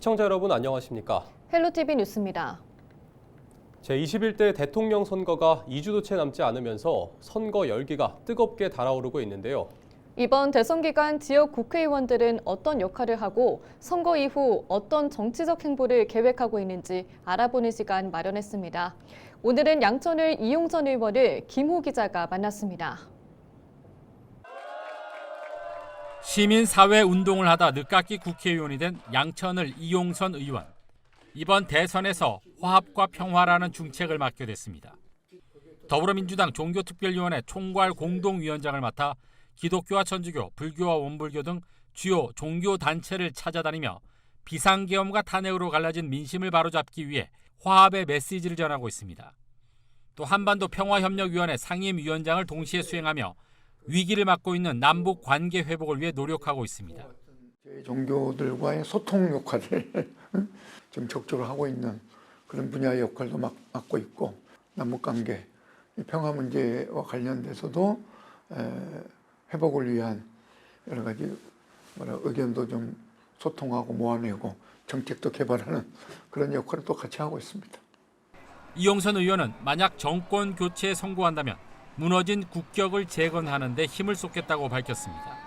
시청자 여러분 안녕하십니까? 헬로티비 뉴스입니다. 제21대 대통령 선거가 2주도 채 남지 않으면서 선거 열기가 뜨겁게 달아오르고 있는데요. 이번 대선 기간 지역 국회의원들은 어떤 역할을 하고 선거 이후 어떤 정치적 행보를 계획하고 있는지 알아보는 시간 마련했습니다. 오늘은 양천을 이용선 의원을 김호 기자가 만났습니다. 시민사회운동을 하다 늦깎이 국회의원이 된 양천을 이용선 의원. 이번 대선에서 화합과 평화라는 중책을 맡게 됐습니다. 더불어민주당 종교특별위원회 총괄 공동위원장을 맡아 기독교와 천주교, 불교와 원불교 등 주요 종교단체를 찾아다니며 비상계엄과 탄핵으로 갈라진 민심을 바로잡기 위해 화합의 메시지를 전하고 있습니다. 또 한반도 평화협력위원회 상임위원장을 동시에 수행하며 위기를 맞고 있는 남북 관계 회복을 위해 노력하고 있습니다. 저희 종교들과의 소통 역할을 지금 적극적으로 하고 있는 그런 분야의 역할도 맡고 있고, 남북 관계, 평화 문제와 관련돼서도 회복을 위한 여러 가지 의견도 좀 소통하고 모아내고 정책도 개발하는 그런 역할을 또 같이 하고 있습니다. 이용선 의원은 만약 정권 교체에 성공한다면 무너진 국격을 재건하는 데 힘을 쏟겠다고 밝혔습니다.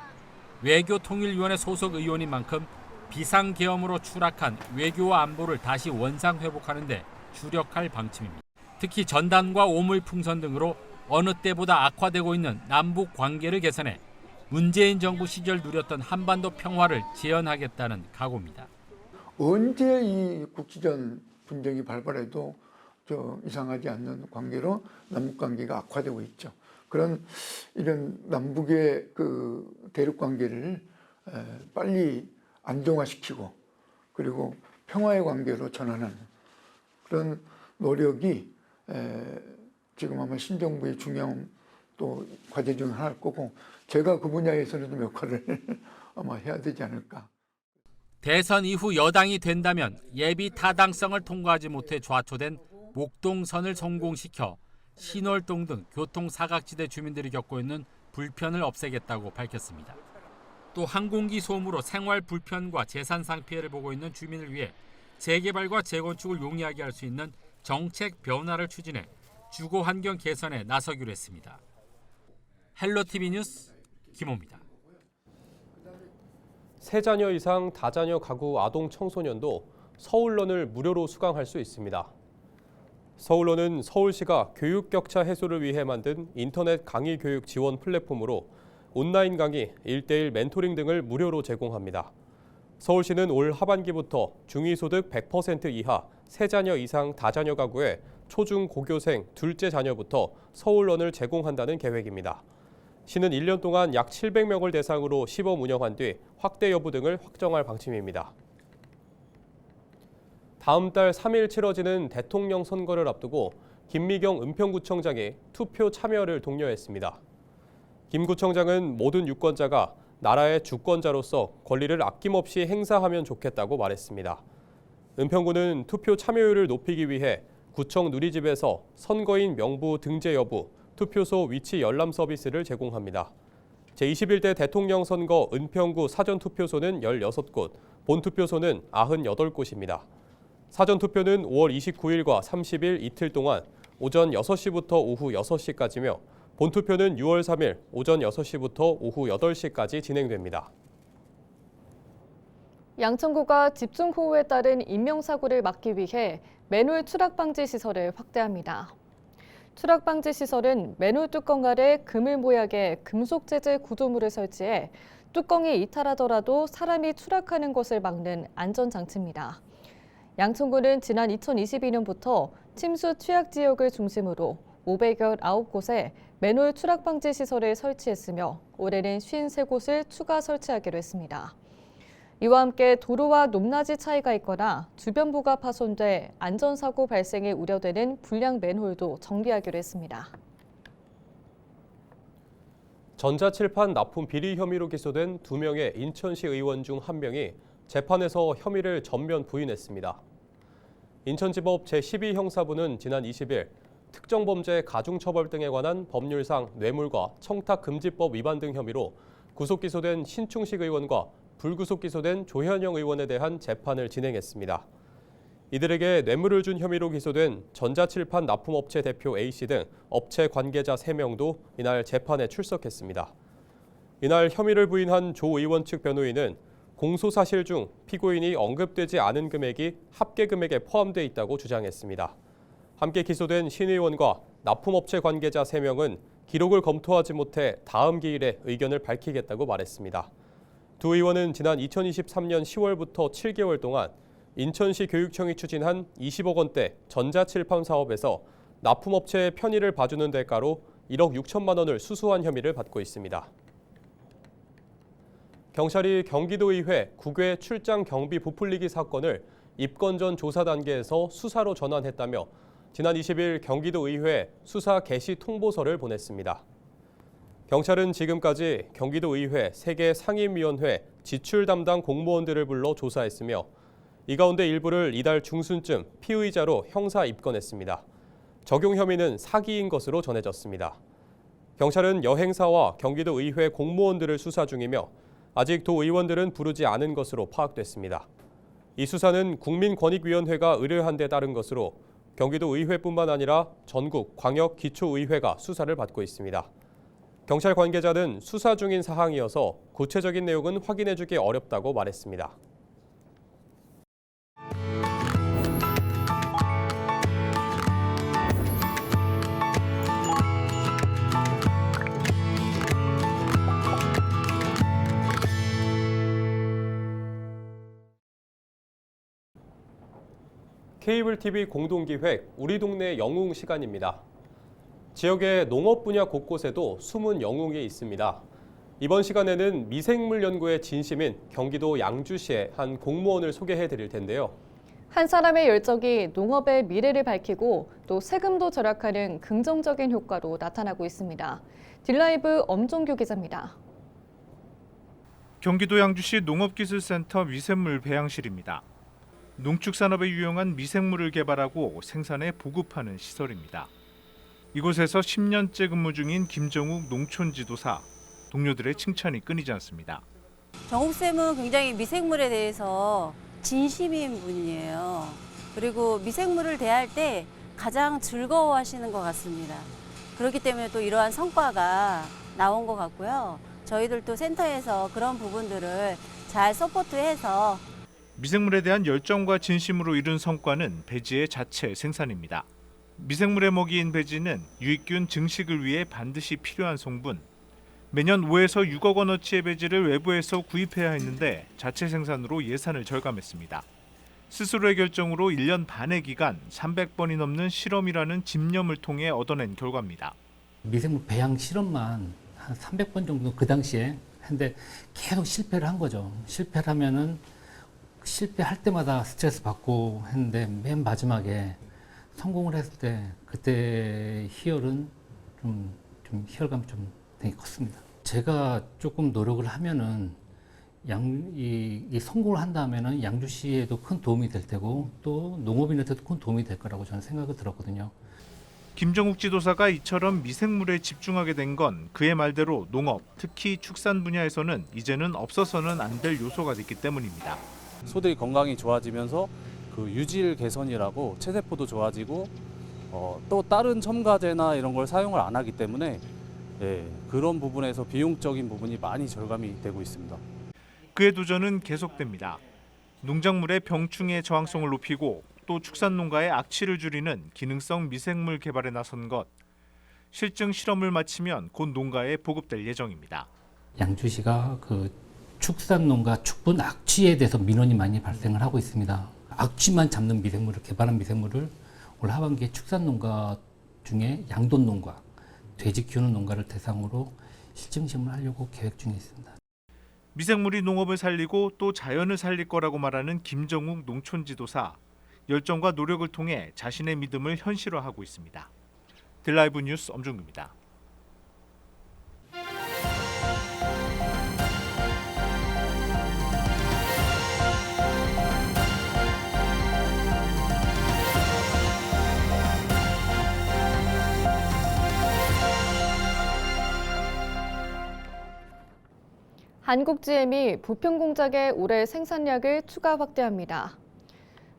외교통일위원회 소속 의원인 만큼 비상계엄으로 추락한 외교와 안보를 다시 원상회복하는 데 주력할 방침입니다. 특히 전단과 오물풍선 등으로 어느 때보다 악화되고 있는 남북 관계를 개선해 문재인 정부 시절 누렸던 한반도 평화를 재현하겠다는 각오입니다. 언제 이 국지전 분쟁이 발발해도 이상하지 않는 관계로 남북 관계가 악화되고 있죠. 이런 남북의 그 대립 관계를 빨리 안정화시키고 그리고 평화의 관계로 전환하는 그런 노력이 지금 아마 신정부의 중요한 또 과제 중 하나일 거고, 제가 그 분야에서는 좀 역할을 아마 해야 되지 않을까. 대선 이후 여당이 된다면 예비 타당성을 통과하지 못해 좌초된 목동선을 성공시켜 신월동 등 교통사각지대 주민들이 겪고 있는 불편을 없애겠다고 밝혔습니다. 또 항공기 소음으로 생활 불편과 재산상 피해를 보고 있는 주민을 위해 재개발과 재건축을 용이하게 할 수 있는 정책 변화를 추진해 주거 환경 개선에 나서기로 했습니다. 헬로티비 뉴스 김호입니다. 세 자녀 이상 다자녀 가구 아동 청소년도 서울론을 무료로 수강할 수 있습니다. 서울론은 서울시가 교육 격차 해소를 위해 만든 인터넷 강의 교육 지원 플랫폼으로 온라인 강의, 1:1 멘토링 등을 무료로 제공합니다. 서울시는 올 하반기부터 중위소득 100% 이하 세 자녀 이상 다자녀 가구에 초중 고교생 둘째 자녀부터 서울론을 제공한다는 계획입니다. 시는 1년 동안 약 700명을 대상으로 시범 운영한 뒤 확대 여부 등을 확정할 방침입니다. 다음 달 3일 치러지는 대통령 선거를 앞두고 김미경 은평구청장이 투표 참여를 독려했습니다. 김 구청장은 모든 유권자가 나라의 주권자로서 권리를 아낌없이 행사하면 좋겠다고 말했습니다. 은평구는 투표 참여율을 높이기 위해 구청 누리집에서 선거인 명부 등재 여부, 투표소 위치 열람 서비스를 제공합니다. 제21대 대통령 선거 은평구 사전투표소는 16곳, 본투표소는 98곳입니다. 사전투표는 5월 29일과 30일 이틀 동안 오전 6시부터 오후 6시까지며 본투표는 6월 3일 오전 6시부터 오후 8시까지 진행됩니다. 양천구가 집중호우에 따른 인명사고를 막기 위해 맨홀 추락방지 시설을 확대합니다. 추락방지 시설은 맨홀 뚜껑 아래 그물 모양의 금속 재질 구조물을 설치해 뚜껑이 이탈하더라도 사람이 추락하는 것을 막는 안전장치입니다. 양천구는 지난 2022년부터 침수 취약 지역을 중심으로 519곳에 맨홀 추락방지 시설을 설치했으며 올해는 53곳을 추가 설치하기로 했습니다. 이와 함께 도로와 높낮이 차이가 있거나 주변부가 파손돼 안전사고 발생이 우려되는 불량 맨홀도 정비하기로 했습니다. 전자칠판 납품 비리 혐의로 기소된 2명의 인천시 의원 중 1명이 재판에서 혐의를 전면 부인했습니다. 인천지법 제12형사부는 지난 20일 특정범죄 가중처벌 등에 관한 법률상 뇌물과 청탁금지법 위반 등 혐의로 구속 기소된 신충식 의원과 불구속 기소된 조현영 의원에 대한 재판을 진행했습니다. 이들에게 뇌물을 준 혐의로 기소된 전자칠판 납품업체 대표 A씨 등 업체 관계자 3명도 이날 재판에 출석했습니다. 이날 혐의를 부인한 조 의원 측 변호인은 공소사실 중 피고인이 언급되지 않은 금액이 합계 금액에 포함돼 있다고 주장했습니다. 함께 기소된 신 의원과 납품업체 관계자 3명은 기록을 검토하지 못해 다음 기일에 의견을 밝히겠다고 말했습니다. 두 의원은 지난 2023년 10월부터 7개월 동안 인천시 교육청이 추진한 20억 원대 전자칠판 사업에서 납품업체의 편의를 봐주는 대가로 1억 6천만 원을 수수한 혐의를 받고 있습니다. 경찰이 경기도의회 국외 출장 경비 부풀리기 사건을 입건 전 조사 단계에서 수사로 전환했다며 지난 20일 경기도의회 수사 개시 통보서를 보냈습니다. 경찰은 지금까지 경기도의회 3개 상임위원회 지출 담당 공무원들을 불러 조사했으며 이 가운데 일부를 이달 중순쯤 피의자로 형사 입건했습니다. 적용 혐의는 사기인 것으로 전해졌습니다. 경찰은 여행사와 경기도의회 공무원들을 수사 중이며 아직 도 의원들은 부르지 않은 것으로 파악됐습니다. 이 수사는 국민권익위원회가 의뢰한 데 따른 것으로 경기도의회뿐만 아니라 전국 광역기초의회가 수사를 받고 있습니다. 경찰 관계자는 수사 중인 사항이어서 구체적인 내용은 확인해주기 어렵다고 말했습니다. 케이블 TV 공동기획 우리 동네 영웅 시간입니다. 지역의 농업 분야 곳곳에도 숨은 영웅이 있습니다. 이번 시간에는 미생물 연구의 진심인 경기도 양주시의 한 공무원을 소개해 드릴 텐데요. 한 사람의 열정이 농업의 미래를 밝히고 또 세금도 절약하는 긍정적인 효과로 나타나고 있습니다. 딜라이브 엄종규 기자입니다. 경기도 양주시 농업기술센터 미생물 배양실입니다. 농축산업에 유용한 미생물을 개발하고 생산해 보급하는 시설입니다. 이곳에서 10년째 근무 중인 김정욱 농촌지도사, 동료들의 칭찬이 끊이지 않습니다. 정욱쌤은 굉장히 미생물에 대해서 진심인 분이에요. 그리고 미생물을 대할 때 가장 즐거워하시는 것 같습니다. 그렇기 때문에 또 이러한 성과가 나온 것 같고요. 저희들도 센터에서 그런 부분들을 잘 서포트해서 미생물에 대한 열정과 진심으로 이룬 성과는 배지의 자체 생산입니다. 미생물의 먹이인 배지는 유익균 증식을 위해 반드시 필요한 성분. 매년 5에서 6억 원어치의 배지를 외부에서 구입해야 했는데 자체 생산으로 예산을 절감했습니다. 스스로의 결정으로 1년 반의 기간 300번이 넘는 실험이라는 집념을 통해 얻어낸 결과입니다. 미생물 배양 실험만 한 300번 정도 그 당시에 했는데 계속 실패를 한 거죠. 실패를 하면은 실패할 때마다 스트레스 받고 했는데 맨 마지막에 성공을 했을 때 그때 희열은 좀 희열감이 좀 되게 컸습니다. 제가 조금 노력을 하면은 이 성공을 한다면은 양주시에도 큰 도움이 될 테고 또 농업인한테도 큰 도움이 될 거라고 저는 생각이 들었거든요. 김정욱 지도사가 이처럼 미생물에 집중하게 된 건 그의 말대로 농업, 특히 축산 분야에서는 이제는 없어서는 안 될 요소가 됐기 때문입니다. 소들이 건강이 좋아지면서 그 유질 개선이라고 체세포도 좋아지고 또 다른 첨가제나 이런 걸 사용을 안 하기 때문에 그런 부분에서 비용적인 부분이 많이 절감이 되고 있습니다. 그의 도전은 계속됩니다. 농작물의 병충해 저항성을 높이고 또 축산농가의 악취를 줄이는 기능성 미생물 개발에 나선 것. 실증 실험을 마치면 곧 농가에 보급될 예정입니다. 양주시가 그 축산농가 축분 악취에 대해서 민원이 많이 발생을 하고 있습니다. 악취만 잡는 미생물을 개발한 미생물을 올 하반기에 축산농가 중에 양돈농가, 돼지 키우는 농가를 대상으로 실증시험을 하려고 계획 중에 있습니다. 미생물이 농업을 살리고 또 자연을 살릴 거라고 말하는 김정욱 농촌지도사. 열정과 노력을 통해 자신의 믿음을 현실화하고 있습니다. 딜라이브 뉴스 엄중규입니다. 한국GM이 부평공장의 올해 생산량을 추가 확대합니다.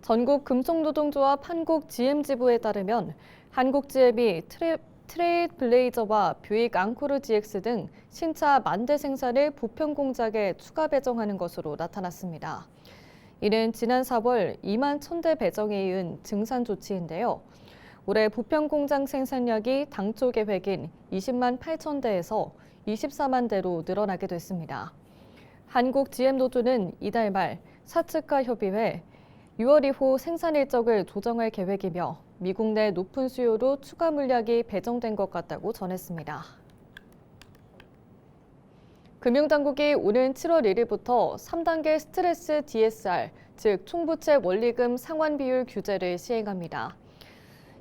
전국 금속노동조합 한국GM지부에 따르면 한국GM이 트레이드 블레이저와 뷰익 앙코르 GX 등 신차 10,000대 생산을 부평공장에 추가 배정하는 것으로 나타났습니다. 이는 지난 4월 21,000대 배정에 이은 증산 조치인데요. 올해 부평공장 생산량이 당초 계획인 20만 8천 대에서 24만 대로 늘어나게 됐습니다. 한국GM노조는 이달 말 사측과 협의해 6월 이후 생산 일정을 조정할 계획이며 미국 내 높은 수요로 추가 물량이 배정된 것 같다고 전했습니다. 금융당국이 오는 7월 1일부터 3단계 스트레스 DSR, 즉 총부채 원리금 상환 비율 규제를 시행합니다.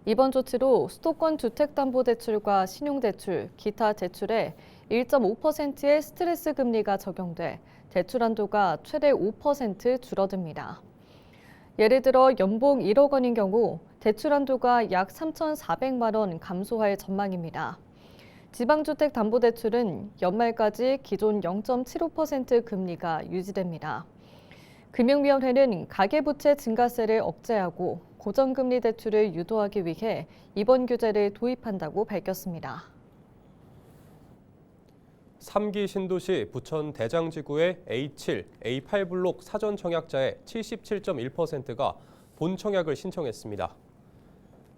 이번 조치로 수도권 주택담보대출과 신용대출, 기타 대출에 1.5%의 스트레스 금리가 적용돼 대출 한도가 최대 5% 줄어듭니다. 예를 들어 연봉 1억 원인 경우 대출 한도가 약 3,400만 원 감소할 전망입니다. 지방주택담보대출은 연말까지 기존 0.75% 금리가 유지됩니다. 금융위원회는 가계부채 증가세를 억제하고 고정금리 대출을 유도하기 위해 이번 규제를 도입한다고 밝혔습니다. 3기 신도시 부천 대장지구의 A7, A8 블록 사전 청약자의 77.1%가 본 청약을 신청했습니다.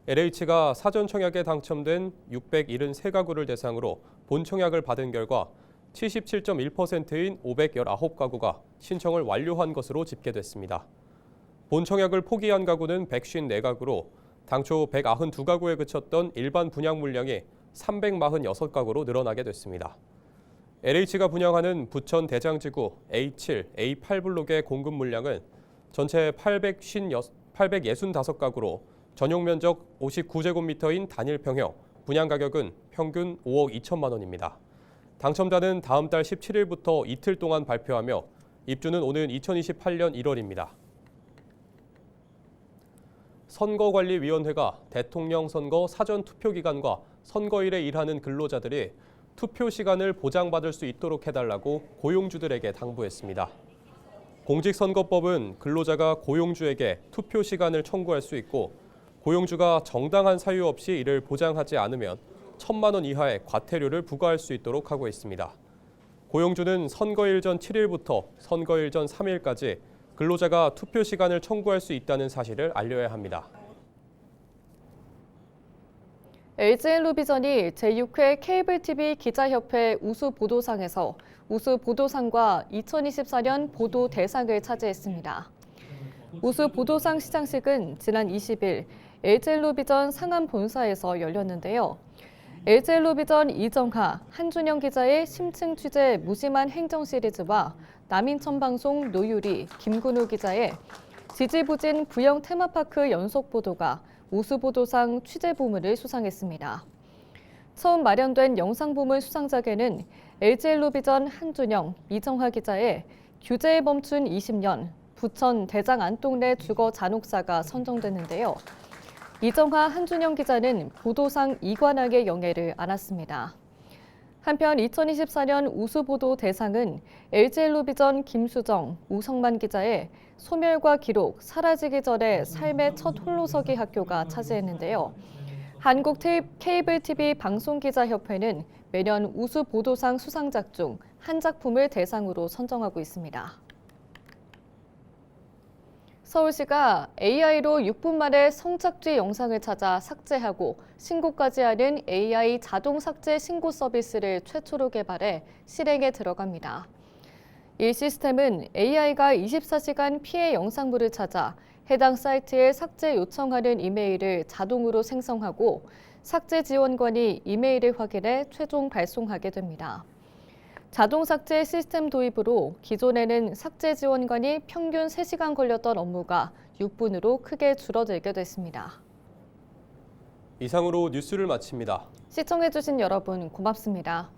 LH가 사전 청약에 당첨된 673가구를 대상으로 본 청약을 받은 결과 77.1%인 519가구가 신청을 완료한 것으로 집계됐습니다. 본 청약을 포기한 가구는 154가구로 당초 192가구에 그쳤던 일반 분양 물량이 346가구로 늘어나게 됐습니다. LH가 분양하는 부천 대장지구 A7, A8 블록의 공급 물량은 전체 865가구로 전용 면적 59제곱미터인 단일평형, 분양 가격은 평균 5억 2천만 원입니다. 당첨자는 다음 달 17일부터 이틀 동안 발표하며 입주는 오는 2028년 1월입니다. 선거관리위원회가 대통령 선거 사전 투표 기간과 선거일에 일하는 근로자들이 투표 시간을 보장받을 수 있도록 해달라고 고용주들에게 당부했습니다. 공직선거법은 근로자가 고용주에게 투표 시간을 청구할 수 있고 고용주가 정당한 사유 없이 이를 보장하지 않으면 1,000만 원 이하의 과태료를 부과할 수 있도록 하고 있습니다. 고용주는 선거일 전 7일부터 선거일 전 3일까지 근로자가 투표 시간을 청구할 수 있다는 사실을 알려야 합니다. LG엘로비전이 제6회 케이블TV 기자협회 우수보도상에서 우수보도상과 2024년 보도대상을 차지했습니다. 우수보도상 시상식은 지난 20일 LG엘로비전 상암 본사에서 열렸는데요. LG엘로비전 이정하, 한준영 기자의 심층 취재 무심한 행정 시리즈와 남인천방송 노유리, 김근우 기자의 지지부진 부영 테마파크 연속 보도가 우수보도상 취재보물을 수상했습니다. 처음 마련된 영상보물 수상작에는 LG엘로비전 한준영, 이정하 기자의 규제에 멈춘 20년, 부천 대장 안동내 주거 잔혹사가 선정됐는데요. 이정하, 한준영 기자는 보도상 이관왕의 영예를 안았습니다. 한편 2024년 우수보도 대상은 LG엘로비전 김수정, 우성만 기자의 소멸과 기록, 사라지기 전에 삶의 첫 홀로서기 학교가 차지했는데요. 한국 케이블TV 방송기자협회는 매년 우수보도상 수상작 중 한 작품을 대상으로 선정하고 있습니다. 서울시가 AI로 6분 만에 성착취 영상을 찾아 삭제하고 신고까지 하는 AI 자동 삭제 신고 서비스를 최초로 개발해 실행에 들어갑니다. 이 시스템은 AI가 24시간 피해 영상물을 찾아 해당 사이트에 삭제 요청하는 이메일을 자동으로 생성하고 삭제 지원관이 이메일을 확인해 최종 발송하게 됩니다. 자동 삭제 시스템 도입으로 기존에는 삭제 지원관이 평균 3시간 걸렸던 업무가 6분으로 크게 줄어들게 됐습니다. 이상으로 뉴스를 마칩니다. 시청해주신 여러분 고맙습니다.